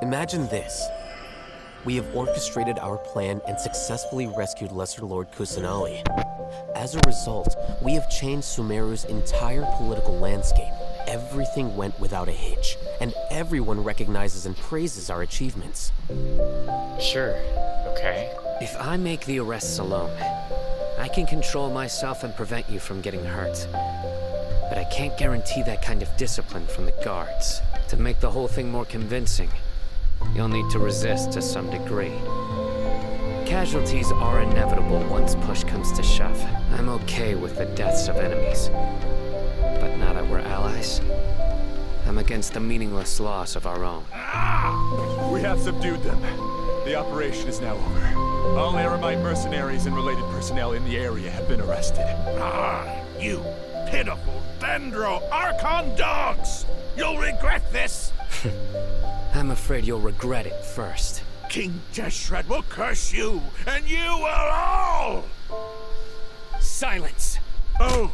Imagine this. We have orchestrated our plan and successfully rescued Lesser Lord Kusanali. As a result, we have changed Sumeru's entire political landscape. Everything went without a hitch, and everyone recognizes and praises our achievements. Sure, okay. If I make the arrests alone, I can control myself and prevent you from getting hurt. But I can't guarantee that kind of discipline from the guards. To make the whole thing more convincing, you'll need to resist to some degree. Casualties are inevitable once push comes to shove. I'm okay with the deaths of enemies. But now that we're allies, I'm against the meaningless loss of our own. We have subdued them. The operation is now over. All Aramite mercenaries and related personnel in the area have been arrested. You pitiful Dendro Archon dogs! You'll regret this! I'm afraid you'll regret it first. King Jeshred will curse you, and you will all! Silence! Oh,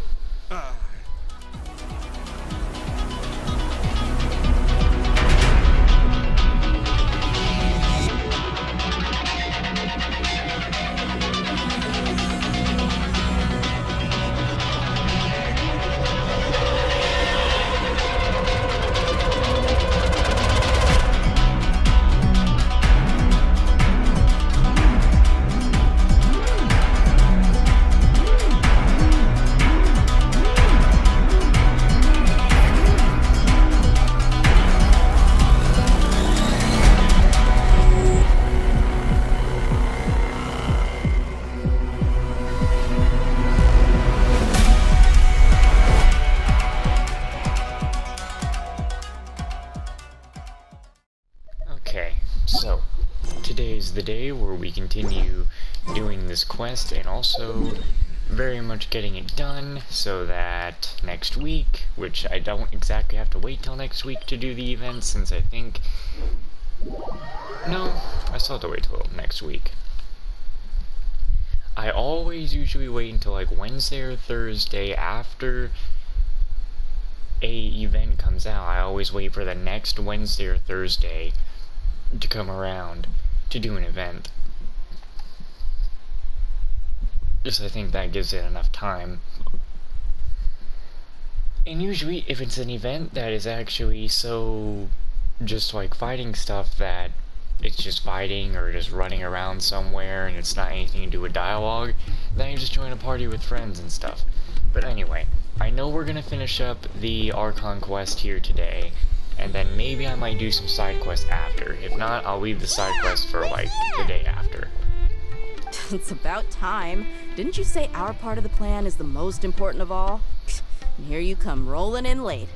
Okay, so today is the day where we continue doing this quest and also very much getting it done so that next week, which I don't exactly have to wait till next week to do the event since I think... No, I still have to wait till next week. I always usually wait until like Wednesday or Thursday after a event comes out. I always wait for the next Wednesday or Thursday to come around to do an event. Just I think that gives it enough time. And usually if it's an event that is actually so just like fighting stuff that it's just fighting or just running around somewhere and it's not anything to do with dialogue, then you just join a party with friends and stuff. But anyway, I know we're gonna finish up the Archon quest here today, and then maybe I might do some side quests after. If not, I'll leave the side quest for like the day after. It's about time. Didn't you say our part of the plan is the most important of all? And here you come rolling in late.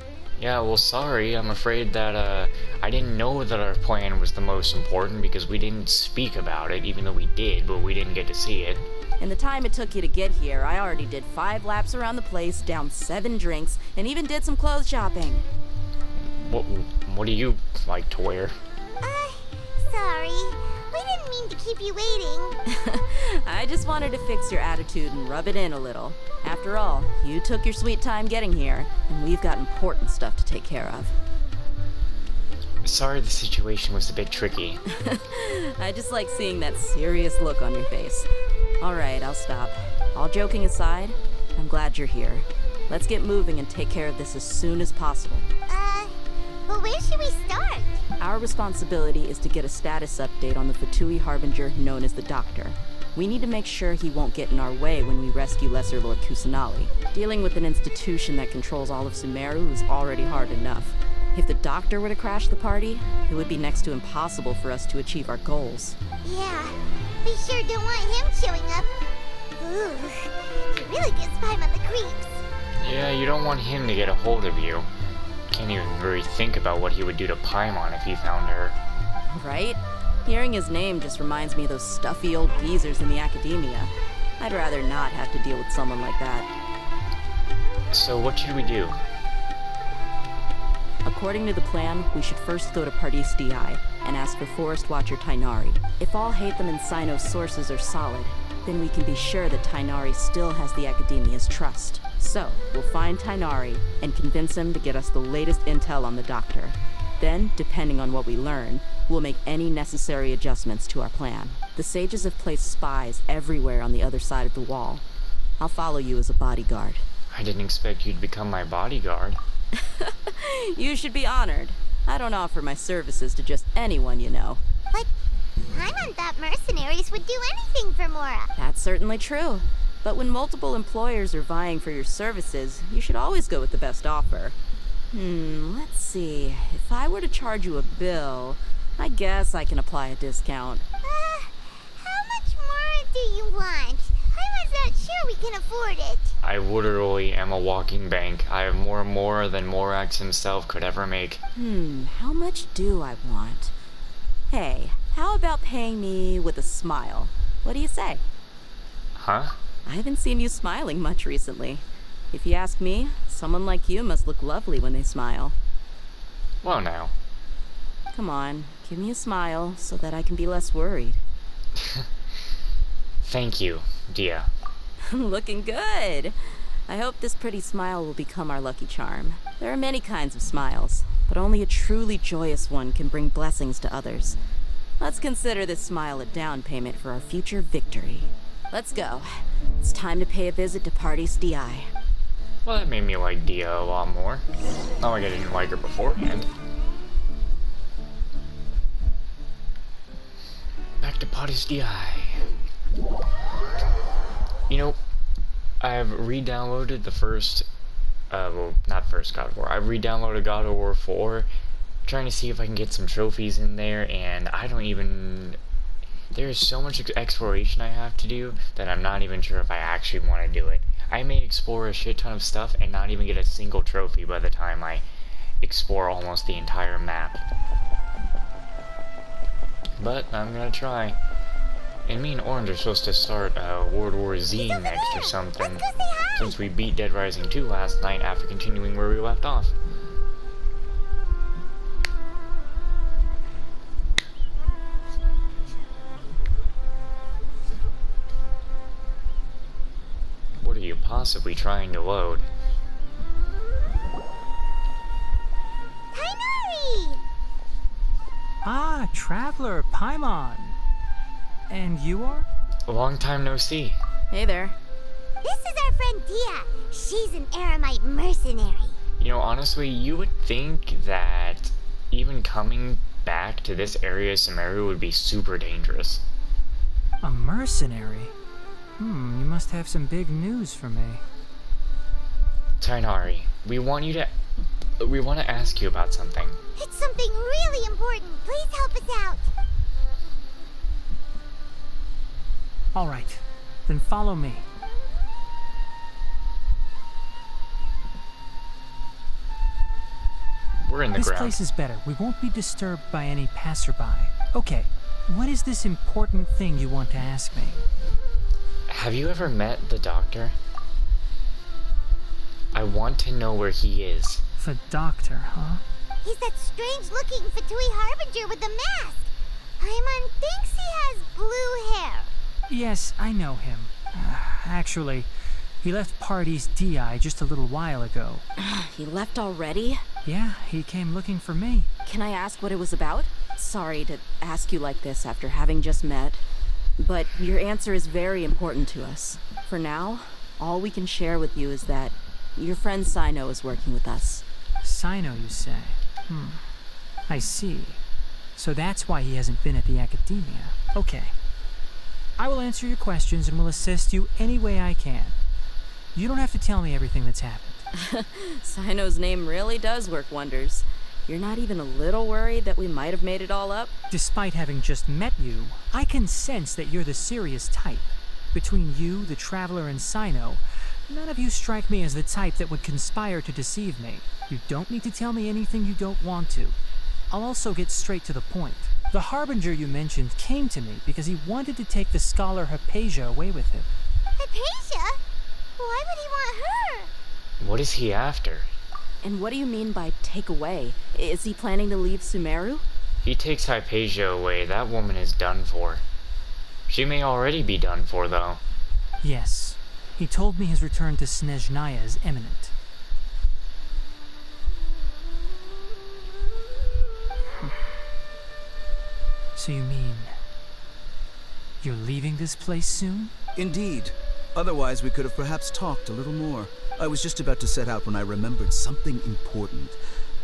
Yeah, well sorry, I'm afraid that I didn't know that our plan was the most important because we didn't speak about it, even though we did, but we didn't get to see it. In the time it took you to get here, I already did 5 laps around the place, downed 7 drinks, and even did some clothes shopping. What do you like to wear? Sorry. We didn't mean to keep you waiting. I just wanted to fix your attitude and rub it in a little. After all, you took your sweet time getting here, and we've got important stuff to take care of. Sorry the situation was a bit tricky. I just like seeing that serious look on your face. Alright, I'll stop. All joking aside, I'm glad you're here. Let's get moving and take care of this as soon as possible. But where should we start? Our responsibility is to get a status update on the Fatui Harbinger known as the Doctor. We need to make sure he won't get in our way when we rescue Lesser Lord Kusanali. Dealing with an institution that controls all of Sumeru is already hard enough. If the Doctor were to crash the party, it would be next to impossible for us to achieve our goals. Yeah, we sure don't want him showing up. Ooh, it really gives Paimon the creeps. Yeah, you don't want him to get a hold of you. Can't even really think about what he would do to Paimon if he found her. Right? Hearing his name just reminds me of those stuffy old geezers in the academia. I'd rather not have to deal with someone like that. So what should we do? According to the plan, we should first go to Pardis DI and ask for Forest Watcher Tainari. If all Hatham and Sino's sources are solid, then we can be sure that Tainari still has the Academia's trust. So, we'll find Tainari and convince him to get us the latest intel on the Doctor. Then, depending on what we learn, we'll make any necessary adjustments to our plan. The sages have placed spies everywhere on the other side of the wall. I'll follow you as a bodyguard. I didn't expect you to become my bodyguard. You should be honored. I don't offer my services to just anyone you know. But Paimon thought mercenaries would do anything for Mora. That's certainly true. But when multiple employers are vying for your services, you should always go with the best offer. Let's see. If I were to charge you a bill, I guess I can apply a discount. How much more do you want? Paimon's not sure we can afford it. I literally am a walking bank. I have more than Morax himself could ever make. How much do I want? Hey, how about paying me with a smile? What do you say? Huh? I haven't seen you smiling much recently. If you ask me, someone like you must look lovely when they smile. Well now. Come on, give me a smile so that I can be less worried. Thank you, Dehya. Looking good. I hope this pretty smile will become our lucky charm. There are many kinds of smiles, but only a truly joyous one can bring blessings to others. Let's consider this smile a down payment for our future victory. Let's go. It's time to pay a visit to Party's DI. Well, that made me like Dehya a lot more. Not like I didn't like her beforehand. Back to Party's DI. You know, I've re-downloaded the first, well, not first God of War. I've re-downloaded God of War 4, trying to see if I can get some trophies in there, and I don't even... There's so much exploration I have to do that I'm not even sure if I actually want to do it. I may explore a shit ton of stuff and not even get a single trophy by the time I explore almost the entire map. But I'm gonna try. And me and Orange are supposed to start World War Z next or something, since we beat Dead Rising 2 last night after continuing where we left off. What are you possibly trying to load? Paimari! Ah, Traveler, Paimon. And you are? A long time no see. Hey there. This is our friend Dehya. She's an Aramite mercenary. You know, honestly, you would think that even coming back to this area of Sumeru would be super dangerous. A mercenary? You must have some big news for me. Tainari, we want to ask you about something. It's something really important. Please help us out. All right, then follow me. We're in the This ground. place is better. We won't be disturbed by any passerby. Okay, what is this important thing you want to ask me? Have you ever met the doctor? I want to know where he is. The doctor, huh? He's that strange-looking Fatui Harbinger with the mask. Paimon thinks he has blue hair. Yes, I know him. Actually, he left Party's DI just a little while ago. He left already? Yeah, he came looking for me. Can I ask what it was about? Sorry to ask you like this after having just met, but your answer is very important to us. For now, all we can share with you is that your friend Sino is working with us. Sino, you say? I see. So that's why he hasn't been at the academia. Okay. I will answer your questions and will assist you any way I can. You don't have to tell me everything that's happened. Sino's name really does work wonders. You're not even a little worried that we might have made it all up? Despite having just met you, I can sense that you're the serious type. Between you, the Traveler, and Sino, none of you strike me as the type that would conspire to deceive me. You don't need to tell me anything you don't want to. I'll also get straight to the point. The Harbinger you mentioned came to me because he wanted to take the scholar Hypatia away with him. Hypatia? Why would he want her? What is he after? And what do you mean by take away? Is he planning to leave Sumeru? He takes Hypatia away, that woman is done for. She may already be done for, though. Yes. He told me his return to Snezhnaya is imminent. So you mean... you're leaving this place soon? Indeed. Otherwise, we could have perhaps talked a little more. I was just about to set out when I remembered something important.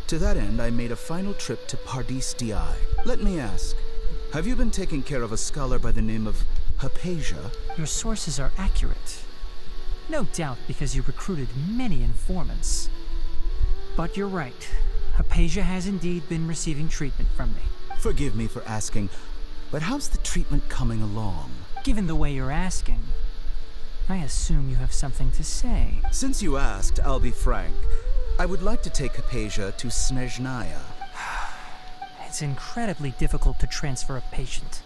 To that end, I made a final trip to Pardis Di. Let me ask, have you been taking care of a scholar by the name of Hypatia? Your sources are accurate. No doubt because you recruited many informants. But you're right. Hypatia has indeed been receiving treatment from me. Forgive me for asking, but how's the treatment coming along? Given the way you're asking, I assume you have something to say. Since you asked, I'll be frank. I would like to take Hypatia to Snezhnaya. It's incredibly difficult to transfer a patient.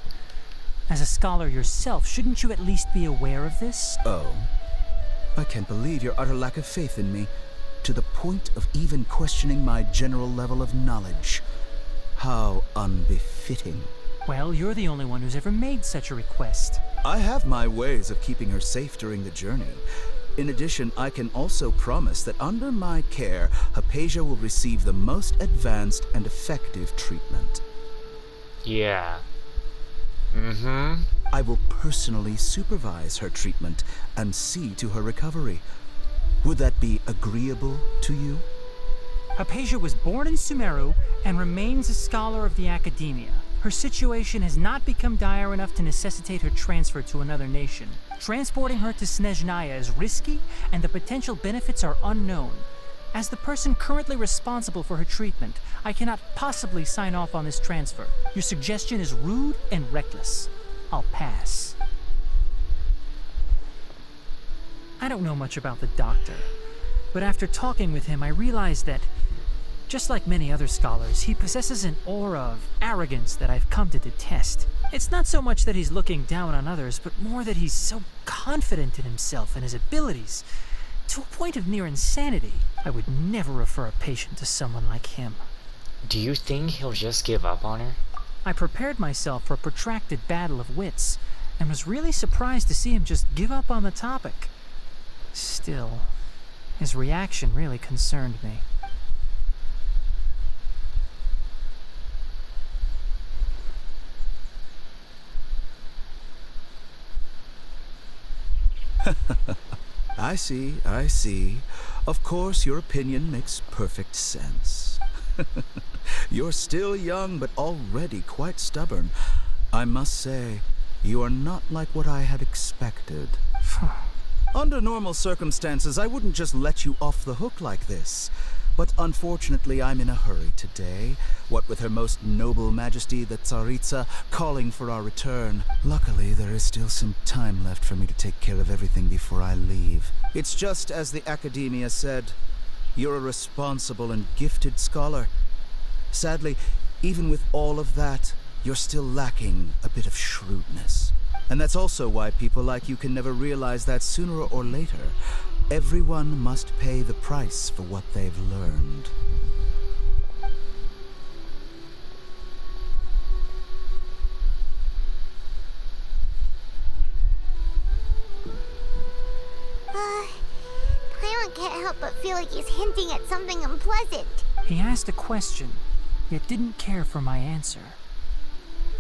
As a scholar yourself, shouldn't you at least be aware of this? Oh. I can't believe your utter lack of faith in me, to the point of even questioning my general level of knowledge. How unbefitting. Well, you're the only one who's ever made such a request. I have my ways of keeping her safe during the journey. In addition, I can also promise that under my care, Hypatia will receive the most advanced and effective treatment. Yeah. Mm-hmm. I will personally supervise her treatment and see to her recovery. Would that be agreeable to you? Hypatia was born in Sumeru and remains a scholar of the academia. Her situation has not become dire enough to necessitate her transfer to another nation. Transporting her to Snezhnaya is risky, and the potential benefits are unknown. As the person currently responsible for her treatment, I cannot possibly sign off on this transfer. Your suggestion is rude and reckless. I'll pass. I don't know much about the doctor, but after talking with him, I realized that, just like many other scholars, he possesses an aura of arrogance that I've come to detest. It's not so much that he's looking down on others, but more that he's so confident in himself and his abilities, to a point of near insanity. I would never refer a patient to someone like him. Do you think he'll just give up on her? I prepared myself for a protracted battle of wits, and was really surprised to see him just give up on the topic. Still, his reaction really concerned me. I see. Of course, your opinion makes perfect sense. You're still young, but already quite stubborn. I must say, you are not like what I had expected. Under normal circumstances, I wouldn't just let you off the hook like this. But unfortunately, I'm in a hurry today, what with Her Most Noble Majesty the Tsaritsa calling for our return. Luckily, there is still some time left for me to take care of everything before I leave. It's just as the Academia said, you're a responsible and gifted scholar. Sadly, even with all of that, you're still lacking a bit of shrewdness. And that's also why people like you can never realize that sooner or later, everyone must pay the price for what they've learned. Paimon can't help but feel like he's hinting at something unpleasant. He asked a question, yet didn't care for my answer.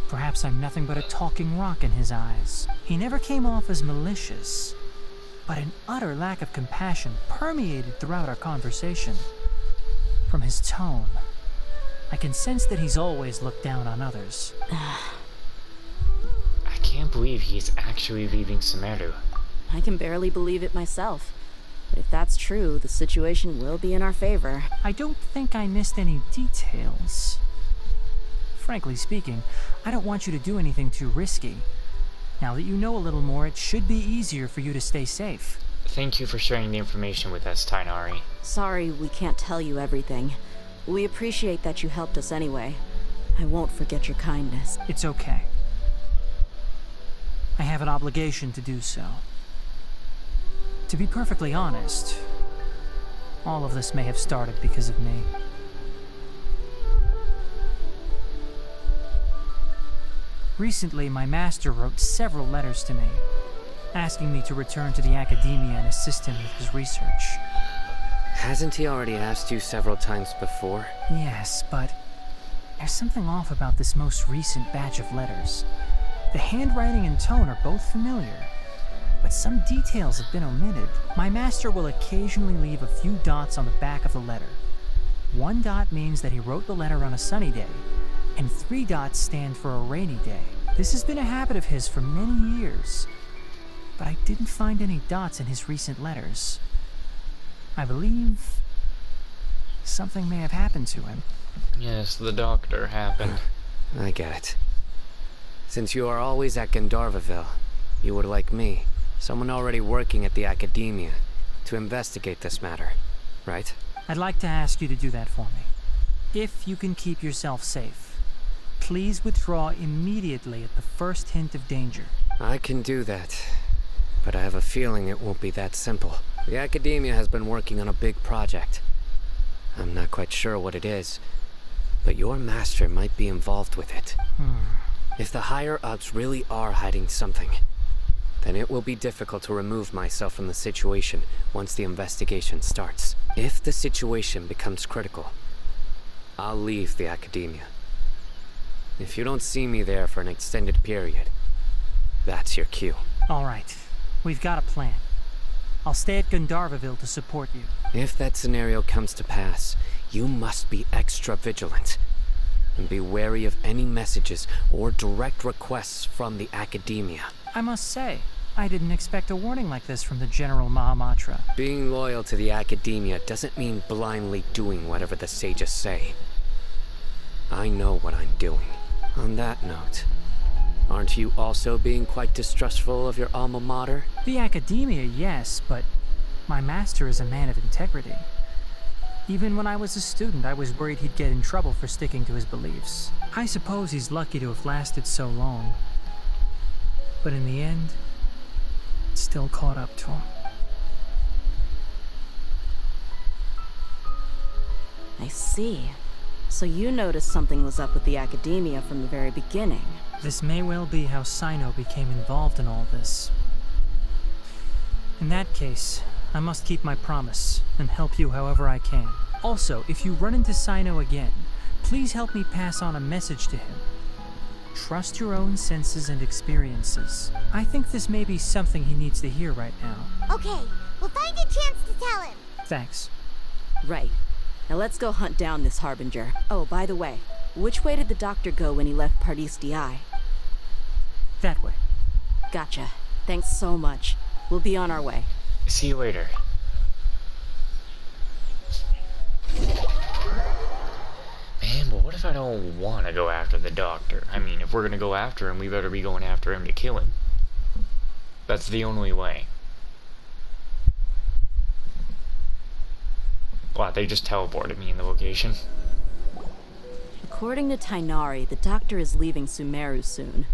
Perhaps I'm nothing but a talking rock in his eyes. He never came off as malicious, but an utter lack of compassion permeated throughout our conversation. From his tone, I can sense that he's always looked down on others. I can't believe he's actually leaving Sumeru. I can barely believe it myself. But if that's true, the situation will be in our favor. I don't think I missed any details. Frankly speaking, I don't want you to do anything too risky. Now that you know a little more, it should be easier for you to stay safe. Thank you for sharing the information with us, Tainari. Sorry we can't tell you everything. We appreciate that you helped us anyway. I won't forget your kindness. It's okay. I have an obligation to do so. To be perfectly honest, all of this may have started because of me. Recently, my master wrote several letters to me, asking me to return to the academia and assist him with his research. Hasn't he already asked you several times before? Yes, but There's something off about this most recent batch of letters. The handwriting and tone are both familiar, but some details have been omitted. My master will occasionally leave a few dots on the back of the letter. 1 dot means that he wrote the letter on a sunny day, and 3 dots stand for a rainy day. This has been a habit of his for many years, but I didn't find any dots in his recent letters. I believe something may have happened to him. Yes, the doctor happened. I get it. Since you are always at Gandharvaville, you would like me, someone already working at the academia, to investigate this matter, right? I'd like to ask you to do that for me. If you can keep yourself safe, please withdraw immediately at the first hint of danger. I can do that, but I have a feeling it won't be that simple. The academia has been working on a big project. I'm not quite sure what it is, but your master might be involved with it. If the higher-ups really are hiding something, then it will be difficult to remove myself from the situation once the investigation starts. If the situation becomes critical, I'll leave the academia. If you don't see me there for an extended period, that's your cue. All right, we've got a plan. I'll stay at Gandharvaville to support you. If that scenario comes to pass, you must be extra vigilant. And be wary of any messages or direct requests from the academia. I must say, I didn't expect a warning like this from the General Mahamatra. Being loyal to the academia doesn't mean blindly doing whatever the sages say. I know what I'm doing. On that note, aren't you also being quite distrustful of your alma mater? The academia, yes, but my master is a man of integrity. Even when I was a student, I was worried he'd get in trouble for sticking to his beliefs. I suppose he's lucky to have lasted so long. But in the end, it still caught up to him. I see. So you noticed something was up with the academia from the very beginning. This may well be how Sino became involved in all this. In that case, I must keep my promise and help you however I can. Also, if you run into Sino again, please help me pass on a message to him. Trust your own senses and experiences. I think this may be something he needs to hear right now. Okay, we'll find a chance to tell him. Thanks. Right. Now let's go hunt down this Harbinger. Oh, by the way, which way did the doctor go when he left Pardis Di? That way. Gotcha. Thanks so much. We'll be on our way. See you later. Man, but what if I don't want to go after the doctor? I mean, if we're gonna go after him, we better be going after him to kill him. That's the only way. Wow, they just teleported me in the location. According to Tainari, the doctor is leaving Sumeru soon.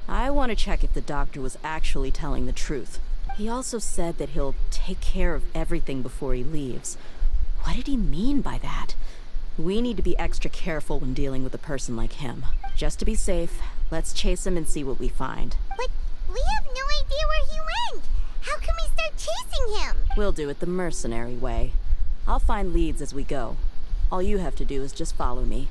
I want to check if the doctor was actually telling the truth. He also said that he'll take care of everything before he leaves. What did he mean by that? We need to be extra careful when dealing with a person like him. Just to be safe, let's chase him and see what we find. But we have no idea where he went. How can we start chasing him? We'll do it the mercenary way. I'll find leads as we go. All you have to do is just follow me.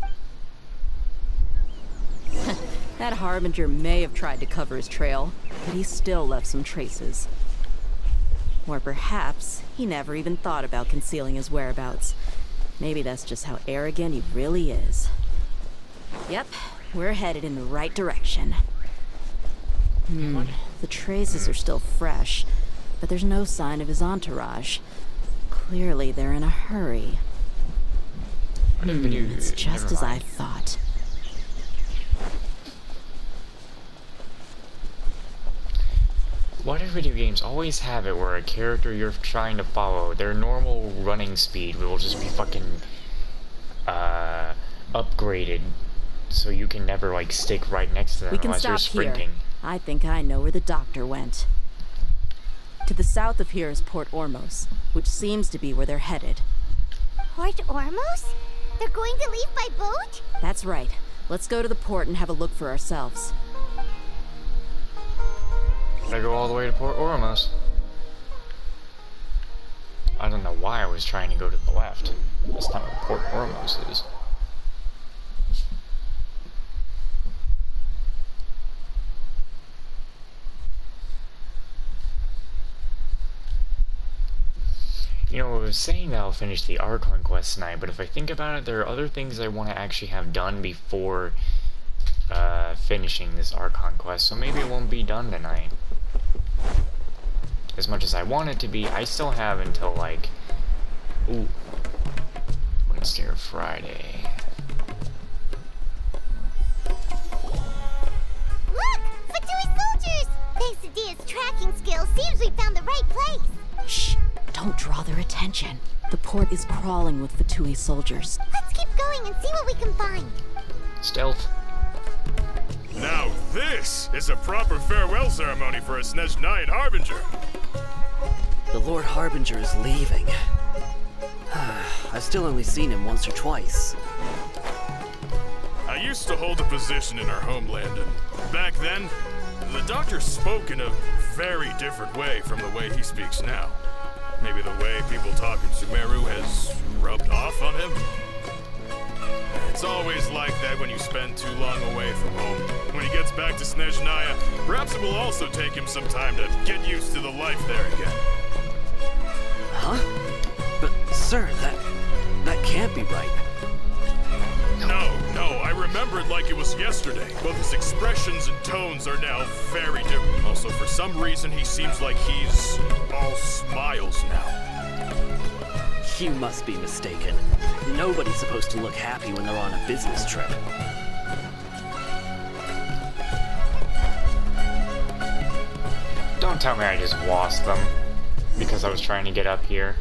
That Harbinger may have tried to cover his trail, but he still left some traces. Or perhaps he never even thought about concealing his whereabouts. Maybe that's just how arrogant he really is. Yep, we're headed in the right direction. The traces are still fresh, but there's no sign of his entourage. Clearly they're in a hurry. It's just as I thought. Why do video games always have it where a character you're trying to follow, their normal running speed will just be fucking upgraded so you can never like stick right next to them We can unless you're stop here. sprinting. I think I know where the doctor went. To the south of here is Port Ormos, which seems to be where they're headed. Port Ormos? They're going to leave by boat? That's right. Let's go to the port and have a look for ourselves. I go all the way to Port Ormos. I don't know why I was trying to go to the left. That's not what Port Ormos is. was saying that I'll finish the Archon quest tonight, but if I think about it, there are other things I want to actually have done before finishing this Archon quest, so maybe it won't be done tonight. As much as I want it to be, I still have until like, ooh, Wednesday or Friday. Look! Fatui soldiers! Thanks to Dehya's tracking skills, seems we found the right place. Shh! Don't draw their attention. The port is crawling with Fatui soldiers. Let's keep going and see what we can find. Stealth. Now this is a proper farewell ceremony for a Snezhnayan Harbinger. The Lord Harbinger is leaving. I've still only seen him once or twice. I used to hold a position in our homeland, and back then, the Doctor spoke in a very different way from the way he speaks now. Maybe the way people talk in Sumeru has rubbed off on him? It's always like that when you spend too long away from home. When he gets back to Snezhnaya, perhaps it will also take him some time to get used to the life there again. Huh? But, sir, that can't be right. No, I remember it like it was yesterday. Both his expressions and tones are now very different. Also, for some reason, he seems like he's all smiles now. You must be mistaken. Nobody's supposed to look happy when they're on a business trip. Don't tell me I just lost them because I was trying to get up here.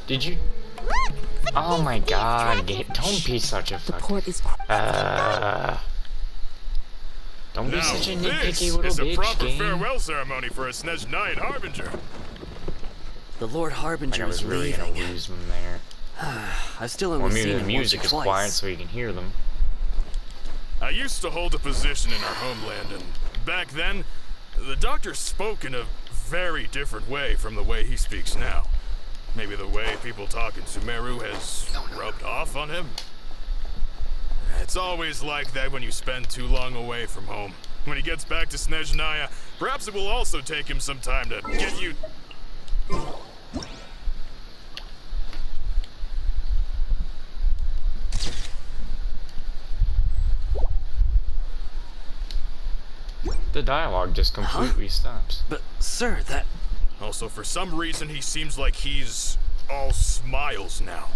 Did you? Look! Oh my god, don't be such a The fuck. port is Don't be Now such a this nitpicky is little a bitch, proper game. farewell ceremony for a Snezhnayan Harbinger. The Lord Like Harbinger I was is really leaving. gonna lose them there. I've still Well, only maybe seen the him music once is or twice. quiet so you can hear them. I used to hold a position in our homeland, and back then, the Doctor spoke in a very different way from the way he speaks now. Maybe the way people talk in Sumeru has rubbed off on him. It's always like that when you spend too long away from home. When he gets back to Snezhnaya, perhaps it will also take him some time to get you... The dialogue just completely stops. But, sir, that... Also, for some reason, he seems like he's all smiles now.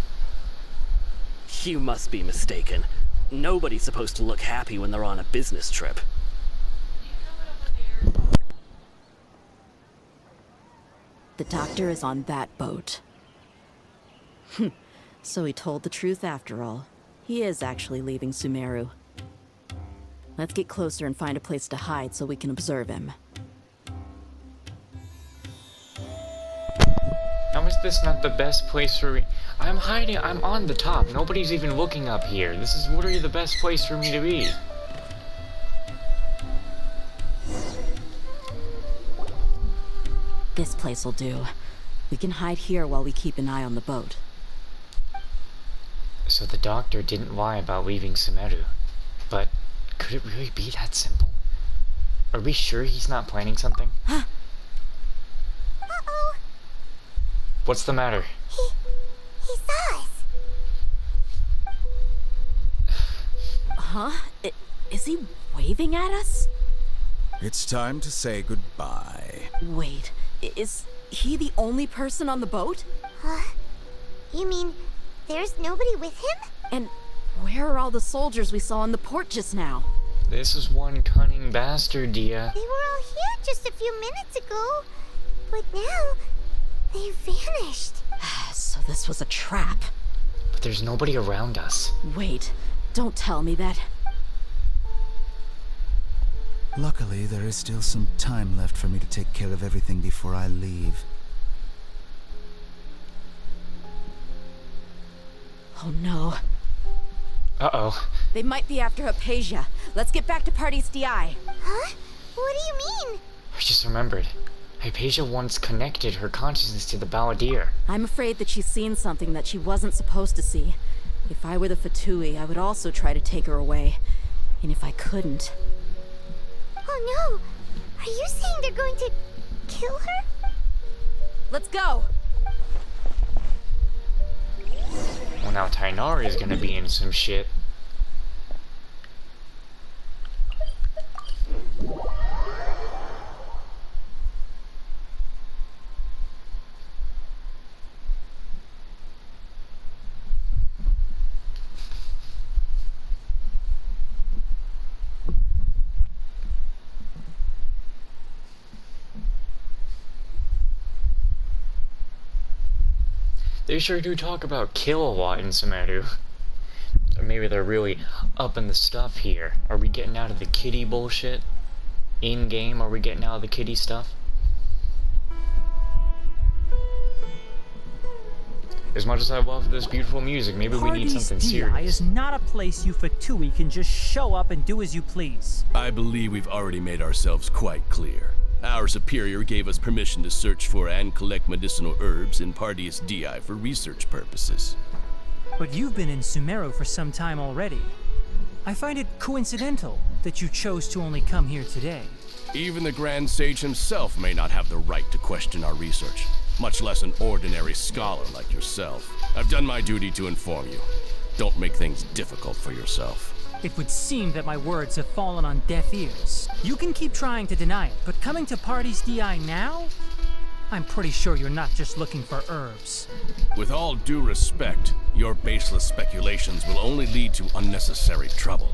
You must be mistaken. Nobody's supposed to look happy when they're on a business trip. The doctor is on that boat. So he told the truth after all. He is actually leaving Sumeru. Let's get closer and find a place to hide so we can observe him. How is this not the best place for me? I'm hiding. I'm on the top. Nobody's even looking up here. This is literally the best place for me to be. This place will do. We can hide here while we keep an eye on the boat. So the doctor didn't lie about leaving Sumeru. But could it really be that simple? Are we sure he's not planning something? Uh-oh. What's the matter? He saw us. Huh? Is he waving at us? It's time to say goodbye. Wait, is he the only person on the boat? You mean there's nobody with him? And where are all the soldiers we saw in the port just now? This is one cunning bastard, Dehya. They were all here just a few minutes ago. But now, they vanished. So this was a trap. But there's nobody around us. Wait, don't tell me that. Luckily, there is still some time left for me to take care of everything before I leave. Oh no. Uh-oh. They might be after Hypatia. Let's get back to Party's DI. Huh? What do you mean? I just remembered. Hypatia once connected her consciousness to the Balladeer. I'm afraid that she's seen something that she wasn't supposed to see. If I were the Fatui, I would also try to take her away. And if I couldn't... Oh no! Are you saying they're going to kill her? Let's go! Well, now Tainari is gonna be in some shit. They sure do talk about kill a lot in Sumeru. Or maybe they're really up in the stuff here. Are we getting out of the kiddie bullshit? In-game, are we getting out of the kiddie stuff? As much as I love this beautiful music, maybe we need something Party's DI serious. is not a place you Fatui can just show up and do as you please. I believe we've already made ourselves quite clear. Our superior gave us permission to search for and collect medicinal herbs in Pardeus DI for research purposes. But you've been in Sumeru for some time already. I find it coincidental that you chose to only come here today. Even the Grand Sage himself may not have the right to question our research, much less an ordinary scholar like yourself. I've done my duty to inform you. Don't make things difficult for yourself. It would seem that my words have fallen on deaf ears. You can keep trying to deny it, but coming to Party's DI now? I'm pretty sure you're not just looking for herbs. With all due respect, your baseless speculations will only lead to unnecessary trouble.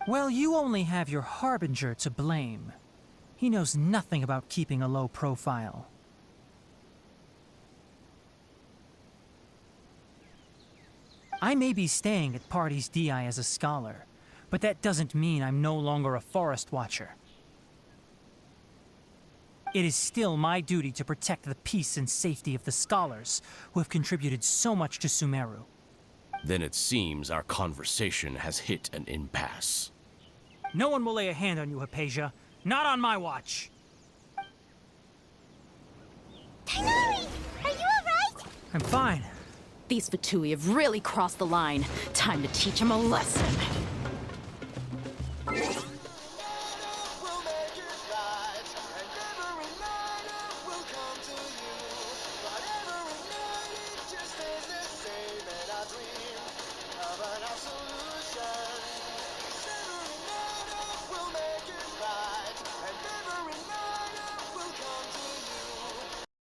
Well, you only have your Harbinger to blame. He knows nothing about keeping a low profile. I may be staying at Party's DI as a scholar, but that doesn't mean I'm no longer a forest watcher. It is still my duty to protect the peace and safety of the scholars who have contributed so much to Sumeru. Then it seems our conversation has hit an impasse. No one will lay a hand on you, Hypatia. Not on my watch. Tainari, are you alright? I'm fine. These Fatui have really crossed the line. Time to teach them a lesson.